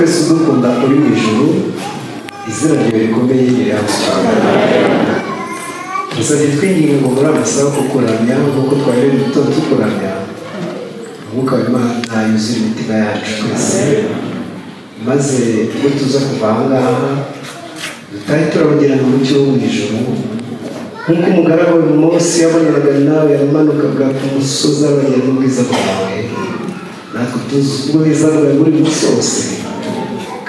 twese udukunda uri mu ijuru, izina ryawe rikomeye rirahabwa. Tuzajya twinginga ngo muri amasaha yo kukuramya nk'uko twari duto tukuramya, umwuka w'Imana yuzuye imitima yacu twese, maze ubwo tuza kuva aha ngaha dutahe turabagirana umucyo wo mu ijuru, nk'uko umugaragu wa Mose yaboneraga nawe yamanukaga ku musozi abagirana ubwiza bwawe, natwe tuzi ubwiza bwawe buri munsi wose,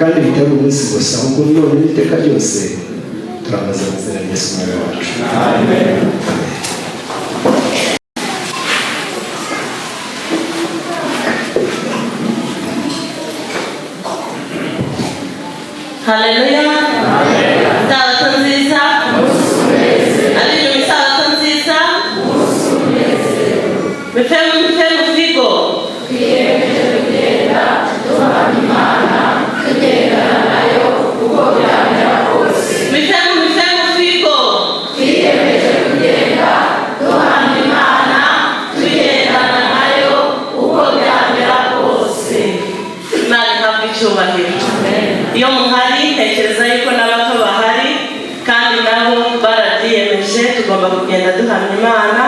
kandi bitari umunsi gusa ahubwo none n'iteka ryose. Turamaze mu izina rya Yesu Umwami wacu. Amen. Haleluya. Sabato nziza. Haleluya, sabato nziza. Mfemo figo. Twiyemeje kugenda duhamya Imana, tugendana nayo uko byamera kose. Mfemo figo. Twiyemeje kugenda duhamya Imana, tugendana nayo uko byamera kose. Imana ihabwe icyubahiro. Iyo muhari ntekereza yuko n'abato bahari kandi nabo barabyiyemeje, tugomba kugenda duhamya Imana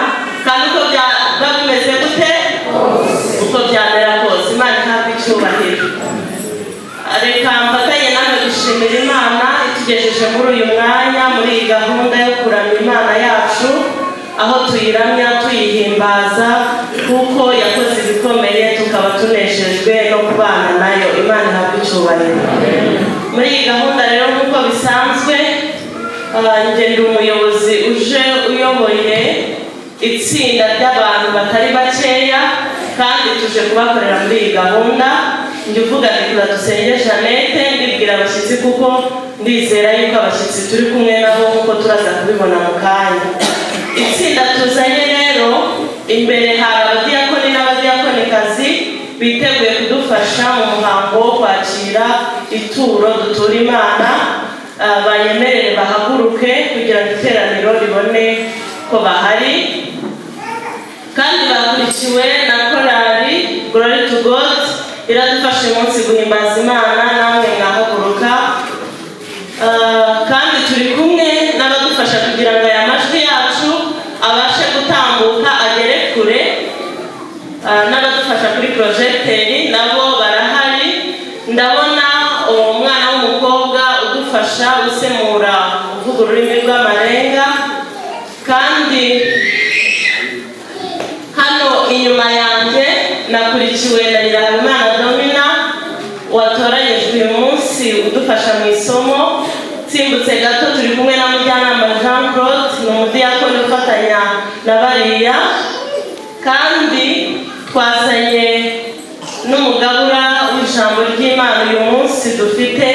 kandi uko byaba bimeze gute uko byamera kose. Imana ihabwe icyubahiro. Reka mfatanye nawe gushimira Imana itugejeje muri uyu mwanya, muri iyi gahunda yo kuramya Imana yacu, aho tuyiramya tuyihimbaza kuko yakoze ibikomeye, tukaba tunejejwe no kubana nayo. Imana ihabwe icyubahiro. Muri iyi gahunda rero nk'uko bisanzwe, njye ndi umuyobozi uje uyoboye itsinda ry'abantu batari bakeya, kandi tuje kubakorera muri iyi gahunda. Njye uvuga ntikura dusenge Jeannette, ndibwira abashyitsi kuko ndizera yuko abashyitsi turi kumwe nabo nk'uko turaza kubibona mu kanya. Itsinda tuzanye rero, imbere hari abadiyakoni n'abadiyakonikazi biteguye kudufasha mu muhango wo kwakira ituro dutura Imana. Banyemerere bahaguruke kugira ngo iteraniro ribone ko bahari, kandi bakurikiwe na korali Glory to God iradufasha umunsi guhimbaza Imana. Namwe mwahaguruka, kandi turi kumwe n'abadufasha kugira ngo aya majwi yacu abashe gutambuka agere kure. N'abadufasha kuri projecteri nabo barahari. Ndabona umwana w'umukobwa udufasha usemura uvuga ururimi rw'amarenga, kandi hano inyuma yanjye nakurikiwe na Nyirahabimana Domina watoranyijwe uyu munsi udufasha mu isomo. Nsimbutse gato turi kumwe na Mujyanama Jean Claude, ni umudiyakoni ufatanya na bariya, kandi twazanye n'umugabura w'ijambo ry'Imana uyu munsi dufite,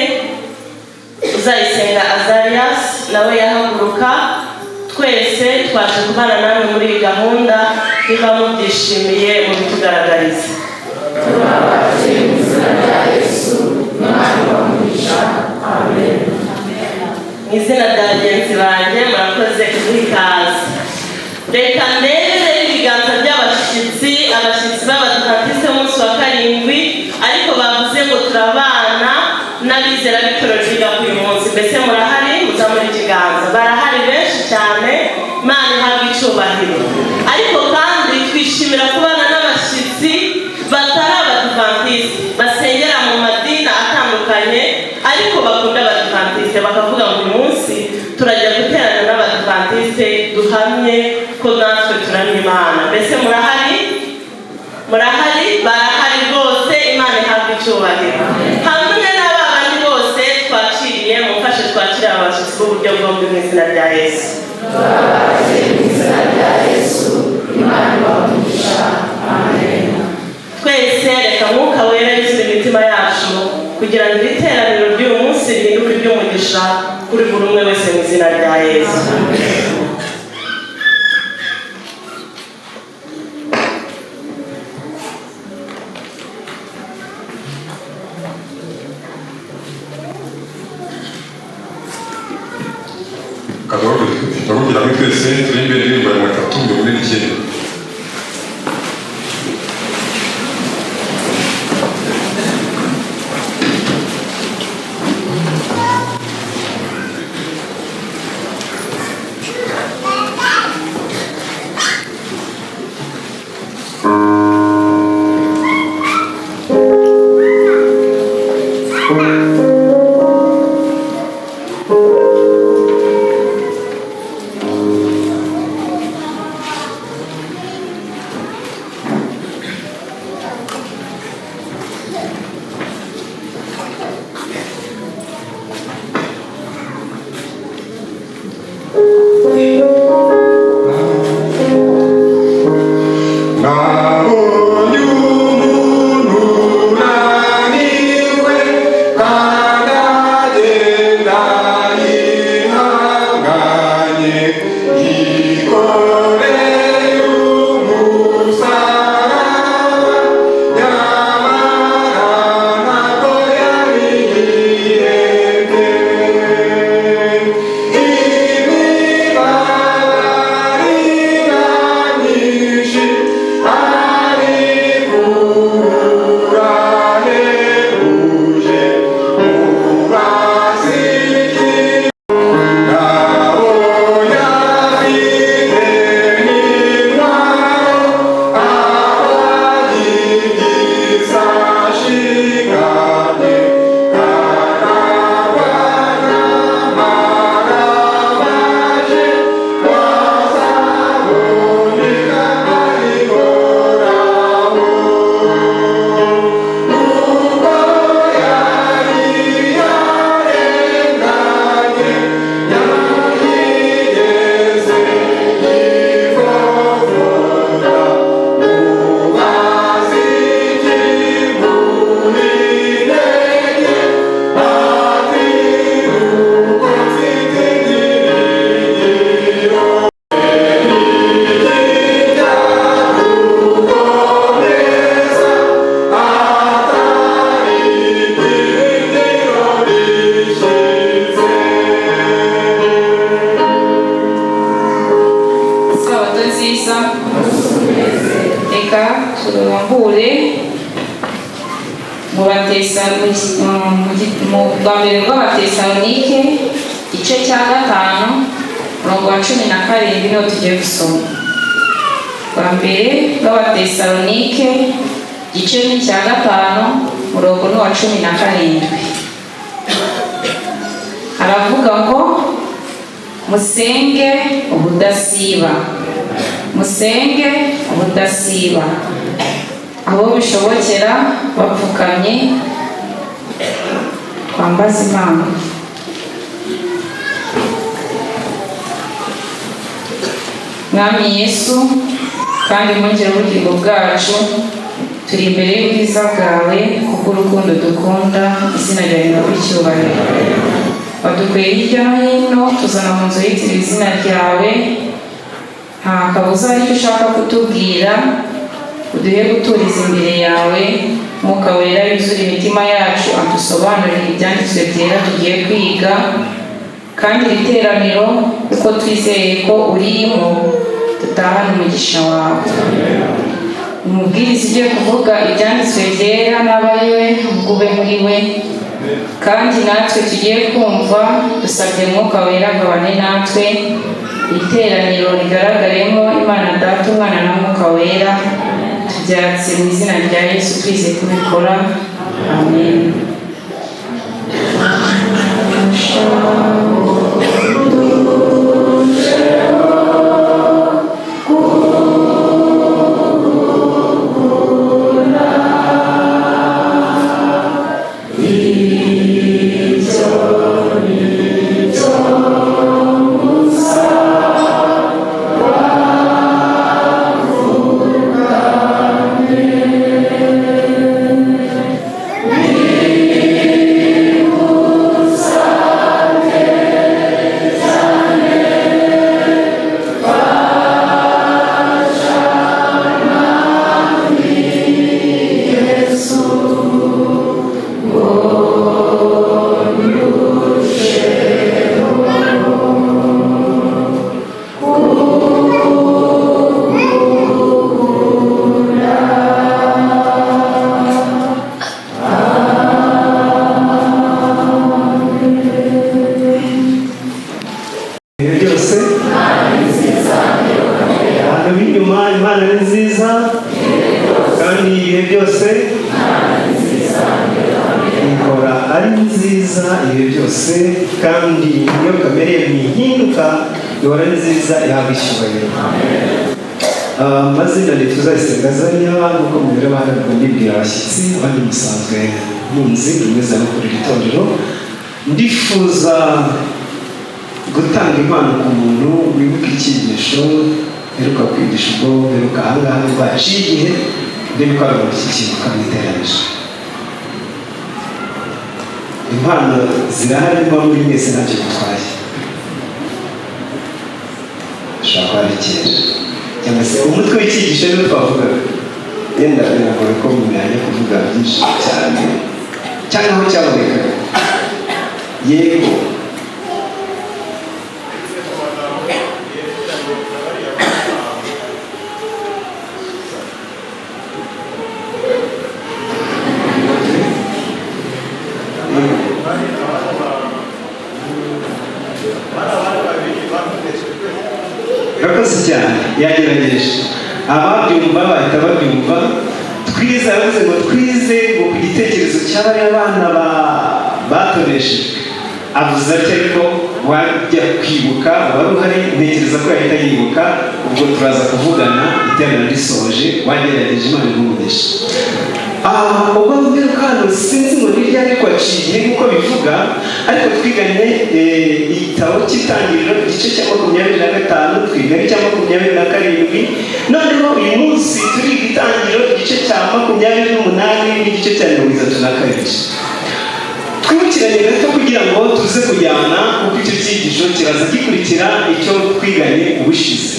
Uzayisenga Azarias, nawe yahaguruka. Twese twaje kubana namwe muri iyi gahunda, niba mubyishimiye mubitugaragarize. Amen. Mu izina rya bagenzi banjye murakoze kuduha ikaze. Reka ndebe ibiganza by'abashyitsi, abashyitsi b'Abadiventiste b'umunsi wa karindwi, ariko bavuze ngo turabana n'abizera b'Itorero rya uyu munsi. Mbese murahari? Muzamure ikiganza. Barahari benshi cyane. Imana ihabwe icyubahiro. Ariko kandi twishimira kubana n'abashyitsi batari Abadiventiste, basengera mu madini atandukanye ariko bakunda Abadiventiste, bakavuga ngo uyu munsi turajya guterana n'Abadiventiste duhamye ko natwe turamya Imana. Mbese murahari? Murahari? Barahari rwose. Imana ihabwe icyubahiro. Hamwe n'abandi bose twakiriye, mufashe twakira abashyitsi b'uburyo bwombi mu izina rya Yesu. Twese reka Mwuka Wera yuzure imitima yacu kugira ngo iri teraniro ry'uyu munsi rihinduke iry'umugisha kuri buri umwe wese mu izina rya Yesu. Turavugira muri twese turi imbere y'ibihumbi magana atatu mirongo ine n'icyenda. nziza. Reka turambure mu rwa mbere rw'Abatesalonike igice cya 5 umurongo wa 17 niho tugiye gusoma. Rwa mbere rw'Abatesalonike igice cya 5 umurongo wa 17 aravuga ngo musenge ubudasiba, musenge ubudasiba, abo bishobokera bapfukamye twambaza Imana. Mwami Yesu kandi mwongere ubugingo bwacu, turi imbere y'ubwiza bwawe kuko urukundo dukunda, izina ryawe rihabwe icyubahiro. Wadukuye hirya no hino tuzana mu nzu yitiriwe izina ryawe, nta kabuza aricyo ushaka kutubwira, uduhe guturiza imbere yawe. Mwuka wera yuzure imitima yacu, adusobanurire ibyanditswe byera tugiye kwiga, kandi iri teraniro uko twizeye ko urimo tutahane umugisha wawe. Umubwiriza ugiye kuvuga ibyanditswe byera n'aba ari we ube muri we, kandi natwe tugiye kumva dusabye Mwuka wera agabane natwe, iteraniro rigaragaremo Imana Data, Umwana na Mwuka wera. Tubyatse mu izina rya Yesu twize kubikora, amen. Amazina ni tuzayisengazanya nuko mubera bahanirwa n'ibwira abashyitsi abandi musanzwe munzi rumeze no kuri itorero. Ndifuza gutanga impano ku muntu wibuka icyigisho heruka kwigisha ubwo heruka ahangaha baciye igihe ndibuka ari iki kintu kamwiteranije. Impano zirahari mba muri mwese ntacyo gutwaye, ushobora kuba ari kera cyangwa se umutwe w'icyigisho niwo twavugaga, yenda biragoye ko umuntu yajya kuvuga byinshi cyane cyangwa aho cyabonekaga. Yego urakoze cyane, yagerageje ababyumva bahita babyumva. Twize yavuze ngo twize ngo ku gitekerezo cy'abariya bana batoneshejwe, avuze ati ariko wajya kwibuka wari uhari, ntekereza ko yahita yibuka. Ubwo turaza kuvugana iterana risoje, wagerageje Imana igumugisha. Ubwo mbiruka hano sinzi ngo nirya ariko aciye nk'uko bivuga, ariko twiganye igitabo cy'itangiriro igice cya 25, twiga icya 27. Noneho uyu munsi turi igitangiriro igice cya 28 n'igice cya 32. Twibukiranye gato kugira ngo tuze kujyana, kuko icyo cyigisho kiraza gikurikira icyo twiganye ubushize.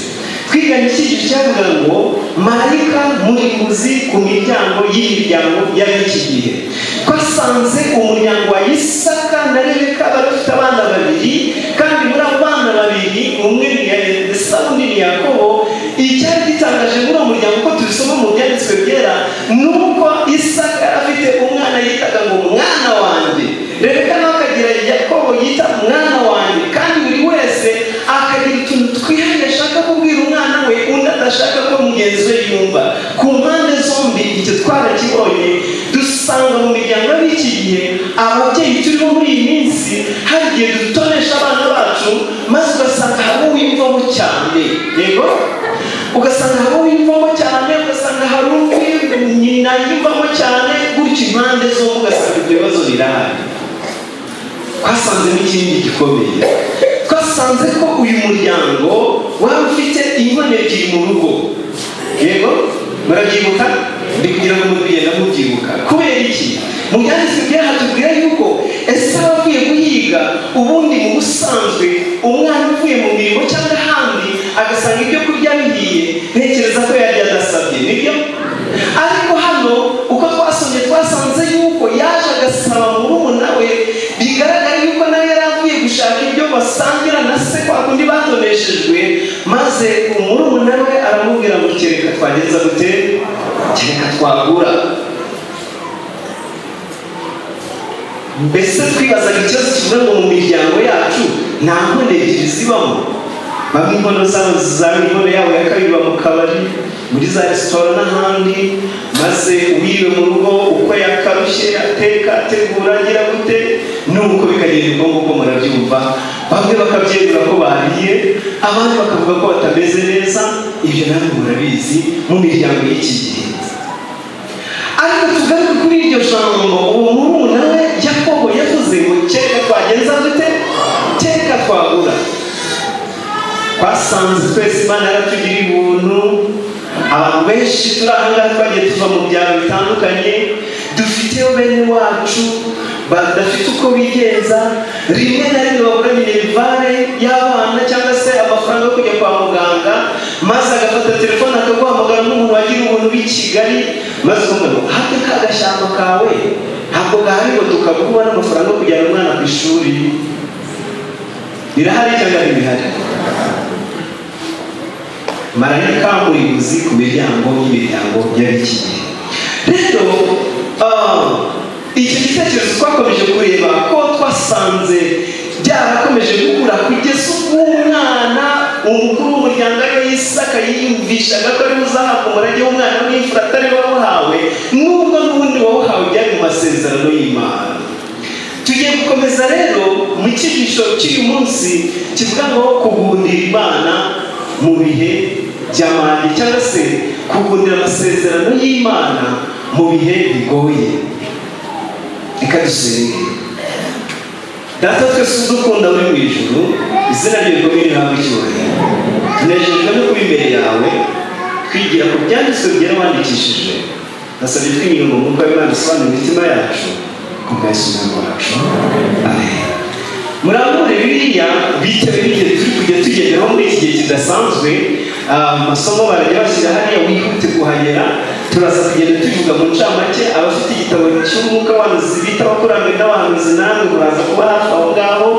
Twiganye icyigisho cyavuga ngo marayika murimbuzi ku miryango y'imiryango y'iki gihe. Twasanze umuryango wa Isaka na Rebeka bafite abana babiri, kandi muri abo bana babiri umwe ni Esawu undi ni Yakobo. icyari gitangaje muri uwo muryango uko tubisoma mu byanditswe byera nuko Isaka afite umwana yitaga ngo mwana wanjye, Rebeka nawe akagira Yakobo yita mwana wanjye, kandi buri wese akagira utuntu twihariye ashaka kubwira umwana we undi adashaka ko mugenzi we yumva. Ku mpande zombi icyo twarakibonye. Dusanga mu miryango y'iki gihe ababyeyi turiho muri iyi minsi hari igihe dutonesha abana bacu, maze ugasanga hari uwiyumvamo cyane, yego, ugasanga hari uwiyumvamo cyane, ugasanga hari nyina yiyumvamo cyane, gutyo impande zombi ugasanga ibyo bibazo birahari. Twasanze n'ikindi gikomeye, twasanze ko uyu muryango waba ufite inkono ebyiri mu rugo, yego, murabyibuka? Ndi kugira ngo mugenda mubyibuka. Kubera iki? Mu byanditswe byera hatubwira yuko Esawu avuye guhiga, ubundi mu busanzwe umwana uvuye mu mirimo cyangwa ahandi agasanga ibyo kurya bihiye, ntekereza ko yari adasabye, nibyo? Ariko hano uko twasomye twasanze yuko yaje agasaba murumuna we, bigaragara yuko nawe yari avuye gushaka ibyo basangira na se kwa kundi batoneshejwe, maze murumuna we aramubwira ngo kereka twagenza gute, kereka twagura. Mbese twibazaga ikibazo kivuga ngo mu miryango yacu nta nkono ebyiri zibamo. Bamwe inkono zabo zizaba inkono yabo ya kabiri mu kabari, muri za resitora n'ahandi, maze uwiwe mu rugo uko yakarushye ateka ategura agira gute, nuko bikagenda ubwo nguko murabyumva. Bamwe bakabyemera ko bariye, abandi bakavuga ko batameze neza. Ibyo namwe murabizi mu miryango y'iki gihe. Ariko tugaruke kuri iryo jambo uwo murumuna we Yakobo yavuze ngo kereka twagenza gute, kereka twagura. Twasanze twese Imana yaratugiriye ubuntu. Abantu benshi turi aha ngaha twagiye tuva mu byaro bitandukanye, dufiteyo bene wacu badafite uko bigenza, rimwe na rimwe babura minerivare y'abana cyangwa se amafaranga yo kujya kwa muganga, maze agafata telefone akaguhamagara n'umuntu wagira ubuntu b'i Kigali, maze ukamubwira ngo hafi ka gashyamba kawe ntabwo gahari ngo tukaguha n'amafaranga yo kujyana umwana ku ishuri. Birahari cyangwa ntibihari? Marayika muribuzi ku miryango y'imiryango y'iki gihe. Rero icyo gitekerezo twakomeje kureba ko twasanze byarakomeje gukura kugeza ubwo umwana umukuru w'umuryango ariwe Isaka yiyumvishaga ko ari uzahabwa umurage w'umwana w'imfura atari wawuhawe, nubwo n'ubundi wawuhawe byari mu masezerano y'Imana. Tugiye gukomeza rero mu cyigisho cy'uyu munsi kivuga ngo kugundira Imana mu bihe by'amage, cyangwa se kugundira amasezerano y'Imana mu bihe bigoye. Reka dusenge. Data twese udukunda uri mu ijuru, izina ryawe rikomeye rihabwe icyubahiro. Tunejejwe no kuba imbere yawe, twigira ku byanditswe byera wandikishije. Nasabye twinginga ngo Umwuka w'Imana asobanure imitima yacu ku bwa Yesu Umwami wacu. Amen. Murabona Bibiliya bitewe n'igihe turi kujya tugenderaho muri iki gihe kidasanzwe, amasomo barajya bashyira hariya wihute kuhagera. Turaza kugenda tuvuga mu ncamake. Abafite igitabo cy'Umwuka w'Abahanuzi bita Abakurambere n'Abahanuzi, namwe muraza kuba hafi aho ngaho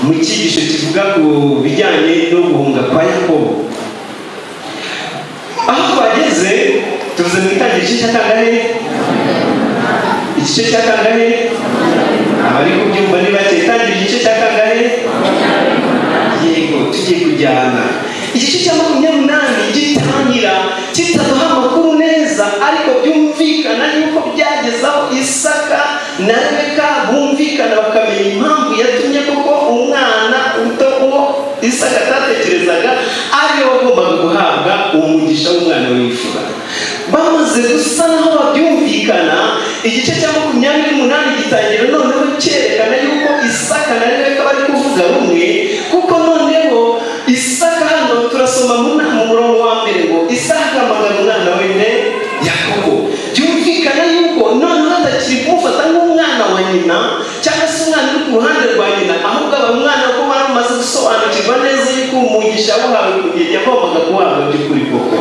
mu cyigisho kivuga ku bijyanye no guhunga kwa Yakobo. Aho twageze tuvuze mu itangira igice cya kangahe? Igice cya kangahe? Abari kubyumva ni bake. Itangira igice cya kangahe? Yego, tugiye kujyana igice cya 28 gitangira kitaduha amakuru neza, ariko byumvikana yuko byageze aho Isaka na Rebeka bumvikana bakamenya impamvu yatumye koko umwana uto uwo Isaka atatekerezaga ariwe wagombaga guhabwa umugisha w'umwana w'imfura. Bamaze gusa naho babyumvikana, igice cya 28 gitangira noneho cyerekana yuko Isaka na Rebeka bari kuvuga rumwe, kuko noneho Isaka hano turasoma mu murongo wa mbere ngo Isaka amagana umwana we Yakobo. Byumvikana yuko noneho atakiri kumufata nk'umwana wa nyina cyangwa se umwana uri ku ruhande rwa nyina, ahubwo aba umwana ko bamaze gusobanukirwa neza yuko umugisha wahawe yagombaga guhabwa by'ukuri koko.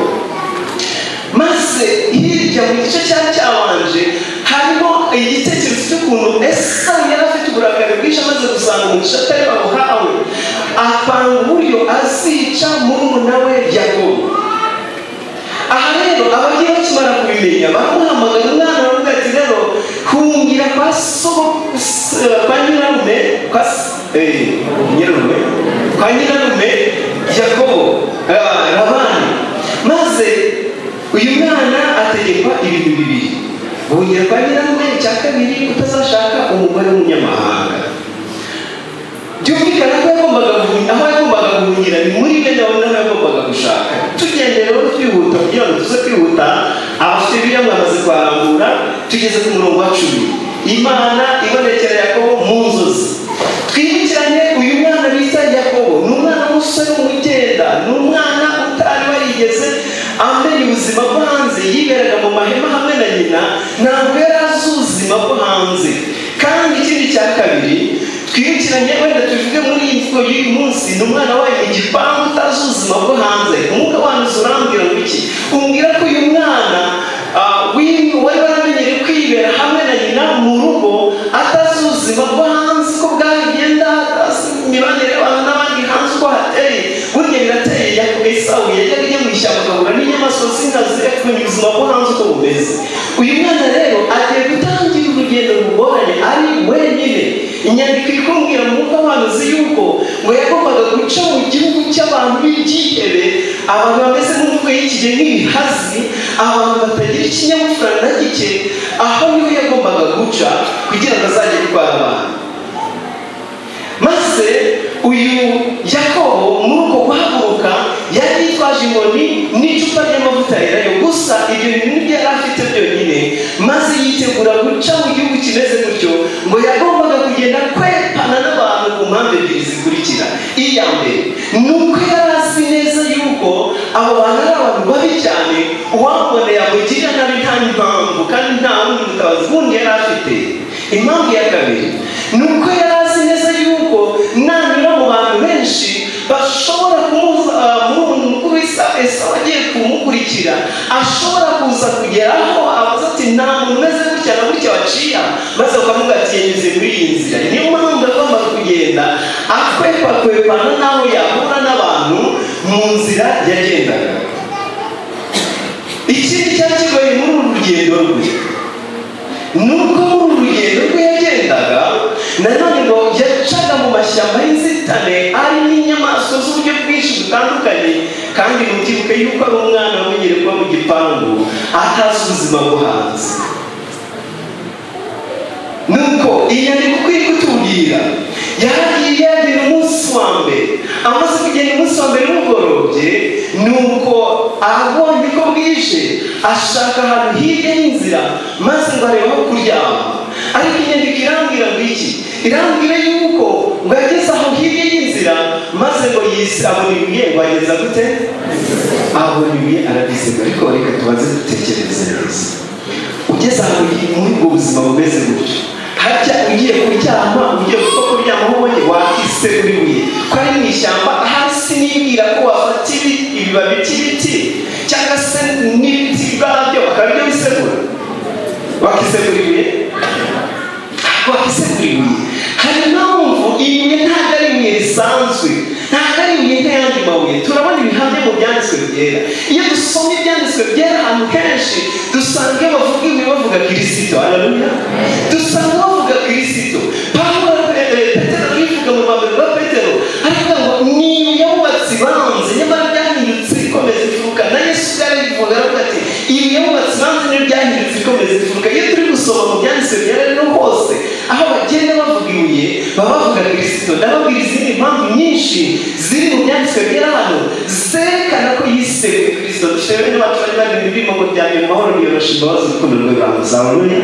Maze hirya mu gice cyabanje harimo igitekerezo cy'ukuntu Esawu yari afite uburakari bwinshi amaze gusanga umugisha atari bawuhawe, apanga uburyo azica murumuna we Yakobo. aha rero abagiye bakimara kubimenya baramuhamagara umwana baravuga ati rero hungira kwa nyirarume kwa nyirarume Yakobo Labani, maze uyu mwana ategekwa ibintu bibiri: hungira kwa nyirarume, icya kabiri utazashaka umugore w'umunyamahanga. Byumvikana ko yagombaga guhungira ni muri bene nawe yagombaga gushaka. Tugendera rero twihuta kugira ngo tuze kwihuta, abafite Bibiliya mwamaze kwarambura, tugeze ku murongo wa 10. Imana ibonekera Yakobo mu nzozi. Twibukiranye uyu mwana bita Yakobo ni umwana w'umusore w'umugenda, ni umwana utari warigeze amenya ubuzima bwo hanze, yiberaga mu mahema hamwe na nyina, ntabwo yari azi ubuzima bwo hanze. Kandi ikindi cya kabiri twibukiranye, wenda tuvuge muri iyi mvugo y'uyu munsi, ni umwana wayo mu gipangu utazi ubuzima bwo hanze. Umwuka wanyu urambwira ngo iki? Umbwira ko uyu mwana wari waramenyere kwibera hamwe na nyina mu rugo, atazi ubuzima bwo hanze ko bwagenda, atazi imibanire y'abantu n'abandi hanze uko hateye. Burya birateye. Esawu yajyaga ajya mu ishyamba agahura n'inyamaswa z'inkazi, akamenya ubuzima bwo hanze uko bumeze. Uyu mwana rero agiye gutangira urugendo rugoranye ari wenyine. Inyandiko ikumbwira mu mwuka wanuzi yuko ngo yagombaga guca mu gihugu cy'abantu b'ibyihebe, abantu bameze nk'umutwe y'ikige nk'ibihazi, abantu batagira ikinyabupfura na gike. Aho niho yagombaga guca kugira ngo azajye gutwara abantu. Maze uyu Yakobo muri uko guhaguruka yari yitwaje inkoni n'icupa ry'amavuta yerayo. Gusa ibyo bintu nibyo yari afite byonyine. Maze yitegura guca mu gihugu kimeze gutyo, ngo yagombaga kugenda kwepana n'abantu ku mpamvu ebyiri zikurikira. Iya mbere ni uko yari azi neza yuko abo bantu ari abantu babi cyane, uwamubona yamugirira nabi nta mpamvu, kandi nta wundi mutabazi wundi yari afite. Impamvu ya kabiri ni uko yari azi neza yuko nanyura mu bantu benshi bashobora kumuza mukuru Esawu agiye kumukurikira, ashobora kuza kugeraho abaza ati nta muntu umeze gutya na gutya waciya, maze bakavuga ati yanyuze muri iyi nzira. Niyo mpamvu agomba kugenda akwepana n'aho yahura n'abantu mu nzira yagendaga. Ikindi cyari kigoye muri uru rugendo rwe nuko muri uru rugendo rwe yagendaga, nanone ngo yacaga mu mashyamba y'inzitane arimo inyamaswa z'uburyo bwinshi butandukanye. Kandi mutibuke yuko ari umwana wamenyere kuba mu gipangu atazi ubuzima bwo hanze. Nuko iyi nyandiko uko iri kutubwira, yaragiye yagera umunsi wa mbere. Amaze kugenda umunsi wa mbere n'ubugorobye, nuko abonye ko bwije ashaka ahantu hirya y'inzira, maze ngo arebe aho kuryama. Ariko inyandiko irambwira ngo iki? Irambwira yuko ngo ageze aho hirya y'inzira, maze ngo abona ibuye. Ngo ageza gute? Abona ibuye arabisega. Ariko reka tubaze dutekereze neza. Ugeze aho muri ubwo buzima bumeze gutyo, harya ugiye kuryama, ugiye kuko kuryama ubonye wakisegura ibuye ko ari mu ishyamba, hasi nibwira ko wafata ibibabi by'ibiti cyangwa se n'ibiti bwabyo bakaba byo bisegura, wakisegura ibuye. Hari impamvu ibuye ntabwo ari ibuye risanzwe, ntabwo ari ibuye nk'ayandi mabuye. Turabona ibihamya mu byanditswe byera. Iyo dusoma ibyanditswe byera ahantu henshi, dusanga iyo bavuga ibuye bavuga Kristo. Haleluya. Dusanga bavuga Kristo. Petero yivuga mu rwanda rwa Petero, aravuga ngo ni ibuye abubatsi banze, nyamara byahindutse rikomeza imfuruka. Na Yesu yarabivuga aravuga ati ibuye abubatsi banze niryo ryahindutse rikomeza imfuruka. Iyo turi gusoma mu byanditswe byera rero hose aho bagenda bavuga ibuye baba bavuga Kristo. Ndababwira izindi mpamvu nyinshi ziri mu byanditswe byera hano zerekana ko yiseguye Kristo. Dufite bene bacu bari bari indirimbo ngo byamye mu mahoro niyoroshe imbabazi urukundo rwe ruramuza. Haleluya.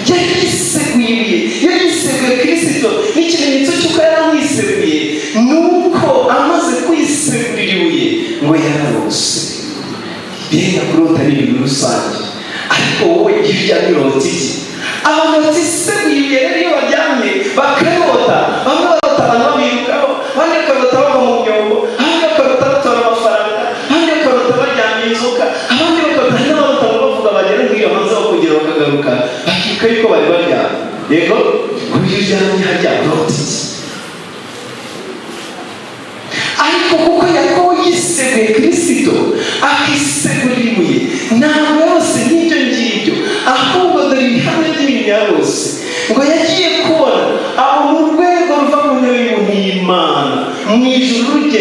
Yari yiseguye ibuye, yari yiseguye Kristo. N'ikimenyetso cy'uko yari amwiseguye nuko amaze kwisegurira ibuye ngo yararose. Benda kurota ni ibintu rusange, ariko wowe igihe uryamye urota iki? Abantu batiseguye ibuye rero iyo baryamye bakarota, bamwe barota abantu babirukaho, abandi bakarota bava mu myobo, abandi bakarota batora amafaranga, abandi bakarota baryamye inzoka, abandi bakarota n'abarota bavuga bagera muri iyo hanze bakongera bakagaruka bakibuka yuko bari baryamye. Yego, iyo uryamye harya urota iki? Ariko kuko Yakobo yiseguye Kristo, akisegurira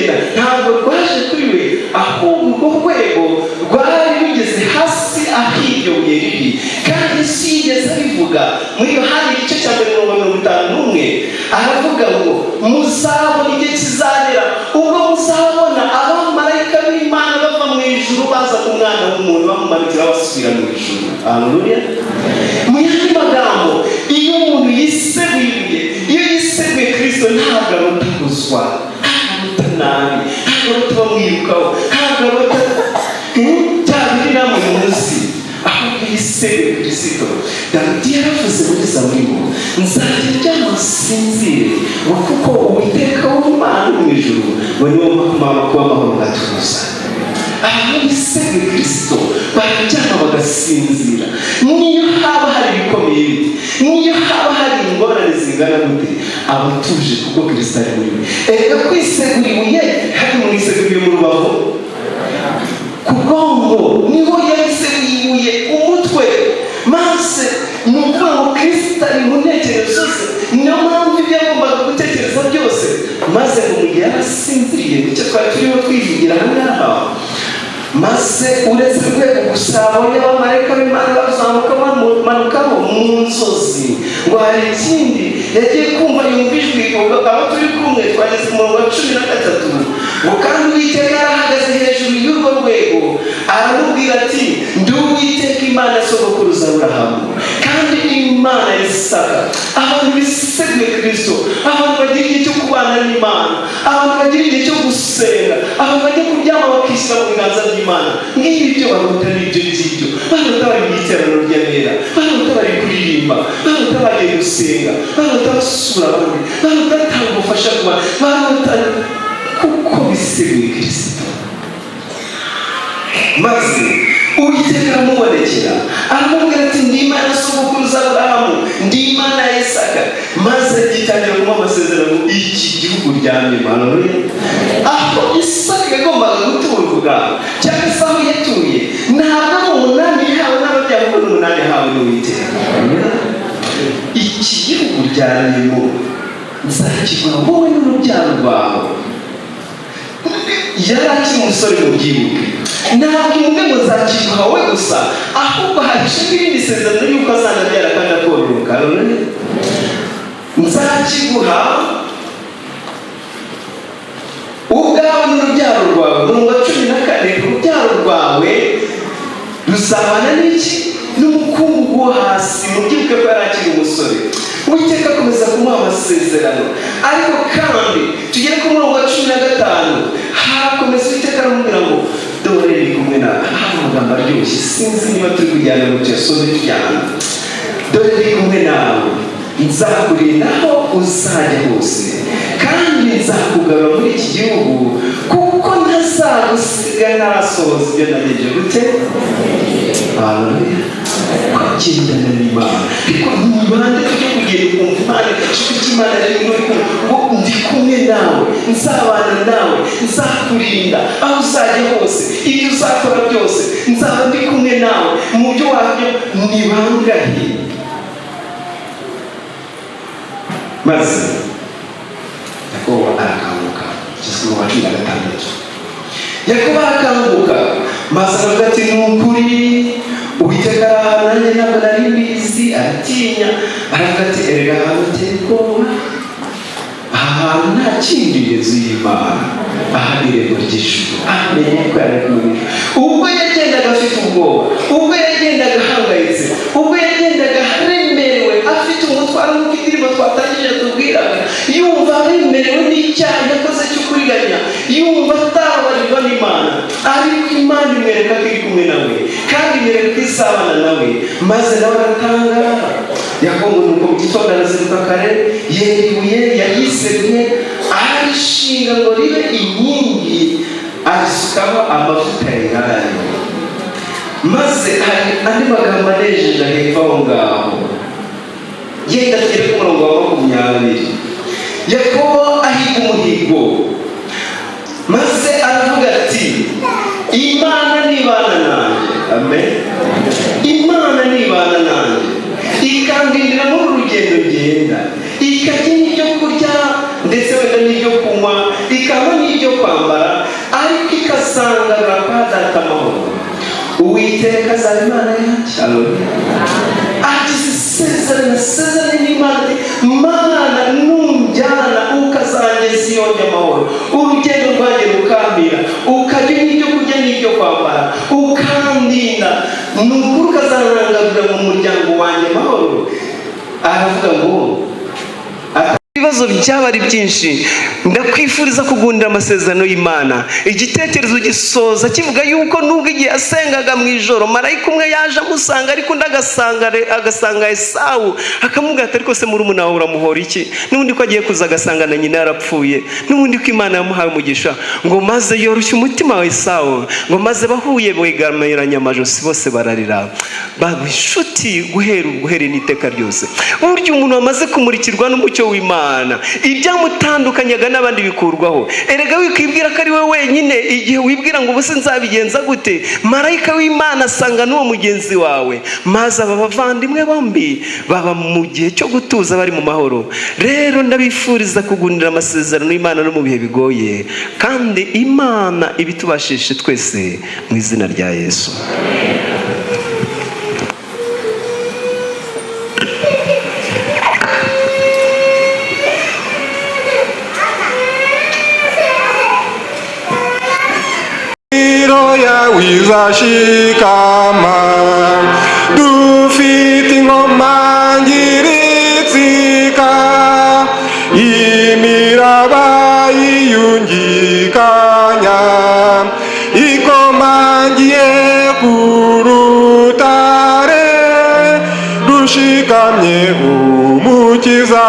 kugenda ntabwo rwaje kuri we, ahubwo urwo rwego rwari rugeze hasi aho iryo buye riri. kandi si yigeze abivuga muri Yohana igice cya 51 aravuga ngo muzabona igihe kizagera ubwo muzabona abamarayika b'Imana bava mu ijuru baza ku mwana w'umuntu bamumanukira basubira mu ijuru. Haleluya. Mu yandi magambo, iyo umuntu yiseguye, iyo yiseguye Kristo ntabwo arotaguzwa, ntabwo arota nabi, ntabwo arota bamwirukaho, ntabwo arota cyabiri namwe munsi, ahubwo yiseguye Kristo. Dawidi yaravuze muri Zaburi ngo nzajya ndyama sinzire kuko Uwiteka w'Imana mu ijuru we niwo maboko w'amahoro ngatuza. Aho yiseguye Kristo bararyama bagasinzira, niyo haba hari ibikomeye bite, niyo haba hari ingorane zingana gute, abatuje kuko Kristo ari muri we. Erega kwisegura ibuye hari mu iseguriye mu rubavu ku bwonko, niho yayiseguye ibuye umutwe, maze ni ukuvuga ngo Kristo ari mu ntekerezo zose. niyo mpamvu ibyo yagombaga gutekereza byose maze ngo mu gihe yarasinziriye, icyo twari turimo twivugira aha ngaha, maze uretse urwego gusa abonye abamarayika b'Imana bazamuka bamanukaho mu nzozi, ngo hari ikindi yagiye kumva yumva ijwi. Aho turi kumwe twageze ku murongo wa 13 ngo kandi Uwiteka yarahagaze hejuru y'urwo rwego aramubwira ati ndi Uwiteka Imana ya sogokuruza Aburahamu kandi Imana ya Isaka. Abantu biseguye Kristo, abantu bagira igihe cyo kubana n'Imana, abantu bagira igihe cyo gusenga, abantu bajya kuryama bakishyira mu biganza by'Imana. Ngibyo barota n'ibyo ngibyo, barota bari mu iteraniro ry'abera, barota bari kuririmba, barota bagiye gusenga, barota basura abandi, barota batanga ubufasha ku bantu, barota kuko biseguye Kristo. Maze Uwiteka aramubonekera aramubwira ati ndi Imana ya sogokuruza Aburahamu, ndi Imana ya Isaka. Maze gitangira kumuha amasezerano iki gihugu ryamye. Haleluya. Aho Isaka yagombaga guturwa cyangwa se aho yatuye ntabwo umunani yahawe n'ababyeyi, ahubwo n'umunani yahawe n'Uwiteka. Iki gihugu ryamyemo nzakiguha wowe n'urubyaro rwawe. yari akiri umusore mu byibuke, ntabwo imwe ngo nzakiguha wowe gusa, ahubwo hahishe n'irindi sezerano y'uko azanabyara kandi akororoka. nzakiguha ubwawe n'urubyaro rwawe. Mu wa 14 urubyaro rwawe ruzabana n'iki? N'umukungu wo hasi. Mu byibuke ko yari akiri umusore. Uwiteka akomeza kumuha amasezerano, ariko kandi tugere ku murongo wa 15 harakomeza Uwiteka aramubwira ngo dore ndi kumwe nawe. Amagambo aryoshye, sinzi niba turi kujyana mu cyasoze tujyana. Dore ndi kumwe nawe, nzakurinda aho uzajya hose, kandi nzakugarura muri iki gihugu, kuko ntazagusiga narasohoza ibyo nagejeje gute. Haleluya. Kwagendana n'Imana, ariko ntibande tujye kugenda ukumva Imana Imana rero ngo ndi kumwe nawe, nzabana nawe, nzakurinda aho uzajya hose, ibyo uzakora byose nzaba ndi kumwe nawe. Mu byo wabyo ni bangahe? Maze Yakobo arakanguka, kigeze mu wa 16. Yakobo arakanguka maze aravuga ati ni ukuri Uwiteka nanjye ntabwo nari mbizi. Aratinya aravuga ati erega ahantu uteye ubwoba, aha hantu nta kindi inzu y'Imana, aha ni irembo ry'ijuru. Amenye ko yari kumwe. Ubwo yagendaga afite ubwoba, ubwo yagendaga ahangayitse, ubwo yagendaga aremerewe afite umutwaro nk'uko indirimbo twatangije tubwiraga, yumva aremerewe n'icyaha yakoze cyo kuriganya, yumva atababarirwa n'Imana, ariko Imana imwereka ko iri kumwe nawe kandi imwereka ko izabana nawe. Maze nawe aratangara. Yakobo nuko mu gitondo arazinduka kare, yenda ibuye yayiseguye arishinga ngo ribe inkingi, arisukaho amavuta y'ingarayo. Maze hari andi magambo anejeje hepfo aho ngaho, yenda tugere ku murongo wa 20. Yakobo ahiga umuhigo, maze aravuga ati Imana nibana nanjye. Amen. Imana nibana nanjye, ikandindira muri urugendo ngenda, ikajya n'ibyo kurya ndetse wenda n'ibyo kunywa, ikaba n'ibyo kwambara. uwiteka azaba imana yacu. Ati sezerana n'Imana, Mana numbyana ukazangeza iyo nyamahoro, urugendo rwanjye rukambira, ukagira ibyo kurya n'ibyo kwambara, ukandinda, nukuri ukazanangaburira mu muryango wanjye amahoro. Aravuga ngo ibibazo byaba ari byinshi, ndakwifuriza kugundira amasezerano y'Imana. Igitekerezo gisoza kivuga yuko nubwo igihe asengaga mu ijoro, marayika umwe yaje amusanga, ariko undi agasanga Esawu, akamubwira ati ariko se murumuna wawe uramuhora iki? N'ubundi ko agiye kuza agasanga na nyina yarapfuye, n'ubundi ko Imana yamuhaye umugisha. Ngo maze yoroshya umutima wa Esawu, ngo maze bahuye begamiranya amajosi, bose bararira, baba inshuti guhera n'iteka ryose. Burya umuntu wamaze kumurikirwa n'umucyo w'Imana, ibyamutandukanyaga n'abandi bikurwaho. Erega wikibwira ko ari we wenyine, igihe wibwira ngo ubuse nzabigenza gute, marayika w'Imana asanga n'uwo mugenzi wawe, maze aba bavandimwe bombi baba mu gihe cyo gutuza bari mu mahoro. Rero ndabifuriza kugundira amasezerano y'Imana no mu bihe bigoye, kandi Imana ibitubashishe twese mu izina rya Yesu. Wizashikama dufite ingoma ngiritsika, imiraba yiyungikanya ikomangiye ku rutare rushikamye umukiza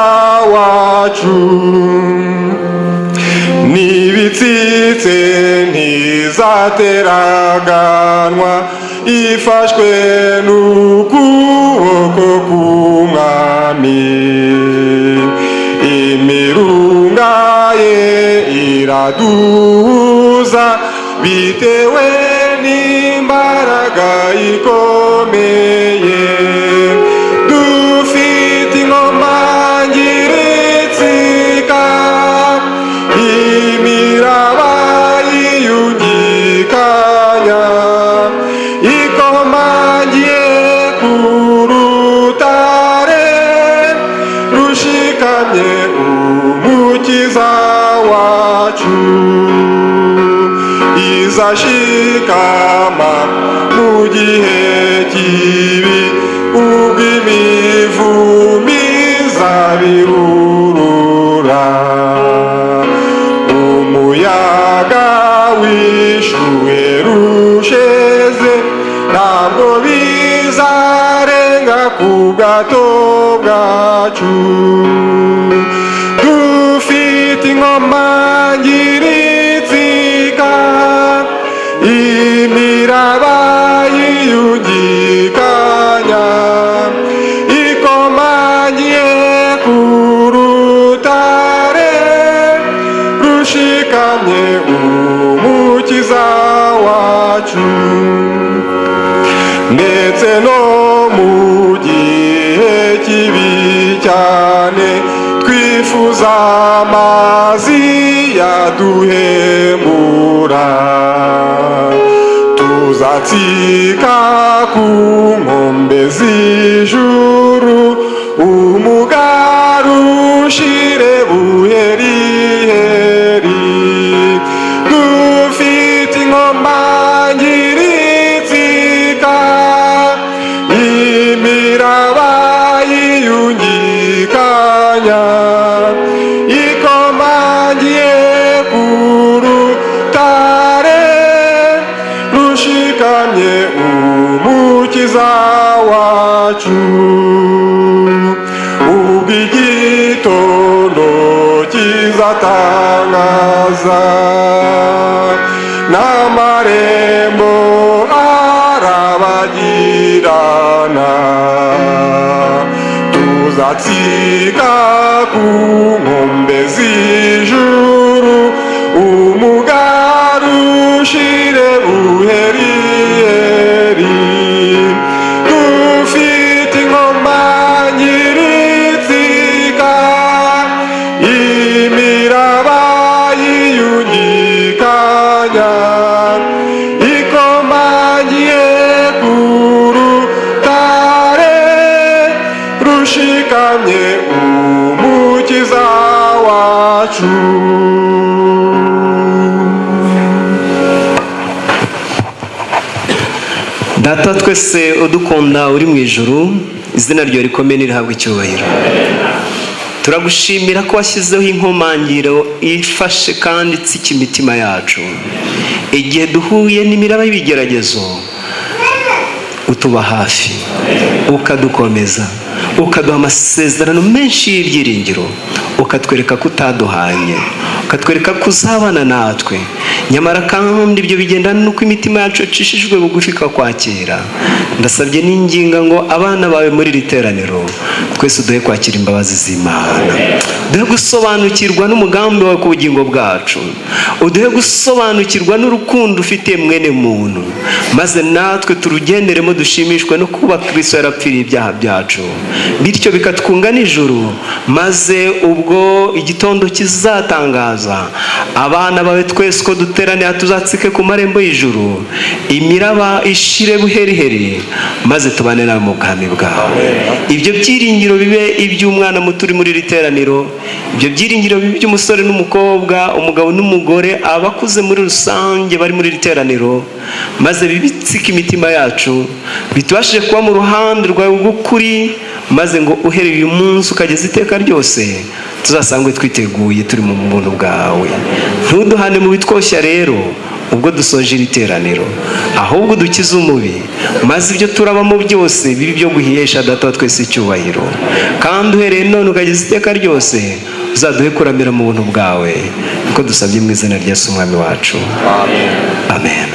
wacu. Nibitsitse ntizateraganwa, ifashwe n'ukuboko k'umwami. Imirunga ye iraduhuza bitewe n'imbaraga ikomeye. Dufite ingoma ngiritsika, imiraba yiyungikanya ikomangiye ku rutare rushikamye umukiza wacu. Izashikama mu gihe kibi, ubwo imivumi izabirurura. Umuyaga wishuwe rusheze, ntabwo bizarenga ku bwato bwacu. Dufite ingoma ngiritsika, imiraba yiyungikanya ikomangiye ku rutare rushikamye umukiza wacu. Ndetse no mu gihe kibi cyane, twifuza amazi yaduhembura, tuzatsika ku nkombe z'ijuru, umugaru ushire buheriheri. Dufite ingoma ngiritsika, imiraba yiyungikanya ikomangiye ku rutare rushikamye umukiza wacu. Ubwo igitondo kizatangaza, n'amarembo arabagirana, tuzatsika ku nkombe z'ijuru, umugaru ushire buheriheri. Dufite ingoma ngiritsika, imiraba yiyungikanya ikomangiye ku wacu. Data twese udukunda uri mu ijuru, izina ryawe rikomeye nirihabwe icyubahiro. Turagushimira ko washyizeho inkomangiro ifashe kandi itsika imitima yacu. Igihe duhuye n'imiraba y'ibigeragezo, utuba hafi, ukadukomeza, ukaduha amasezerano menshi y'ibyiringiro, ukatwereka ko utaduhanye, ukatwereka ko uzabana natwe. Nyamara kandi ibyo bigendana n'uko imitima yacu yacishijwe bugufi ikakwakira. Ndasabye n'inginga ngo abana bawe muri iri teraniro twese uduhe kwakira imbabazi z'Imana, uduhe gusobanukirwa n'umugambi wawe ku bugingo bwacu, uduhe gusobanukirwa n'urukundo ufitiye mwene muntu, maze natwe turugenderemo dushimishwe no kuba Kristo yarapfiriye ibyaha byacu, bityo bikatwunga n'ijuru. Maze ubwo igitondo kizatangaza abana bawe twese ko duteraniye tuzatsike ku marembo y'ijuru, imiraba ishire buheriheri, maze tubane nawe mu bwami bwawe. Ibyo byiringiro bibe iby'umwana muto uri muri iri teraniro, ibyo byiringiro bibe iby'umusore n'umukobwa, umugabo n'umugore, abakuze muri rusange bari muri iri teraniro, maze bibitsike imitima yacu, bitubashije kuba mu ruhande rwawe rw'ukuri, maze ngo uhereye uyu munsi ukageza iteka ryose tuzasangwe twiteguye turi mu buntu bwawe. Ntuduhane mu bitwoshya rero ubwo dusoje iri teraniro, ahubwo dukize umubi, maze ibyo turabamo byose bibi byo guhesha Data wa twese icyubahiro. Kandi uhereye none ukageza iteka ryose uzaduhe kuramira mu buntu bwawe, niko dusabye mu izina rya Yesu umwami wacu. Amen.